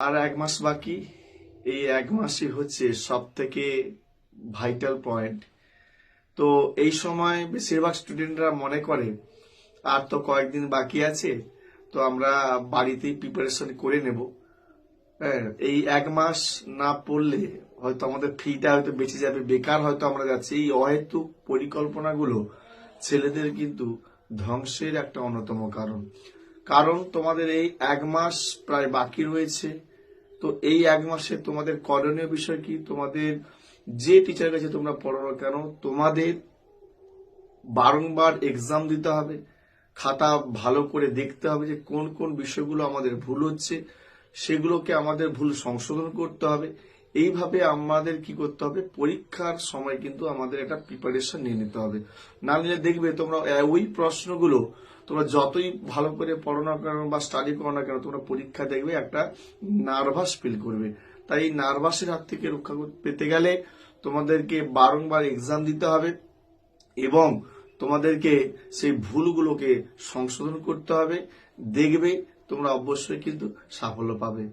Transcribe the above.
আর 1 মাস বাকি। এই 1 মাসই হচ্ছে সব থেকে ভাইটাল পয়েন্ট। তো এই সময় বেশিরভাগ স্টুডেন্টরা মনে করে আর তো কয়েকদিন বাকি আছে, তো আমরা বাড়িতেই প্রিপারেশন করে নেব। হ্যাঁ, এই 1 মাস না পড়লে হয়তো আমাদের ফিটা হয়তো বেঁচে যাবে, বেকার হয়তো আমরা যাচ্ছি। এই অহেতুক পরিকল্পনাগুলো ছেলেদের কিন্তু ধ্বংসের একটা অন্যতম কারণ। কারণ তোমাদের এই 1 মাস প্রায় বাকি রয়েছে। তো এই 1 মাসে তোমাদের করণীয় বিষয় কি? তোমাদের যে টিচার কাছে তোমরা পড়ো না কেন, তোমাদের বারংবার এক্সাম দিতে হবে, খাতা ভালো করে দেখতে হবে যে কোন কোন বিষয়গুলো আমাদের ভুল হচ্ছে, সেগুলোকে আমাদের ভুল সংশোধন করতে হবে। এইভাবে আমাদের কি করতে হবে, পরীক্ষার সময় কিন্তু আমাদের একটা প্রিপারেশন নিয়ে নিতে হবে। না নিলে দেখবে তোমরা ওই প্রশ্নগুলো তোমরা যতই ভালো করে পড়ো না কেন বা স্টাডি করো না কেন, তোমরা পরীক্ষা দেখবে একটা নার্ভাস ফিল করবে। তাই এই নার্ভাসের হাত থেকে রক্ষা পেতে গেলে তোমাদেরকে বারংবার এক্সাম দিতে হবে এবং তোমাদেরকে সেই ভুলগুলোকে সংশোধন করতে হবে। দেখবে তোমরা অবশ্যই কিন্তু সাফল্য পাবে।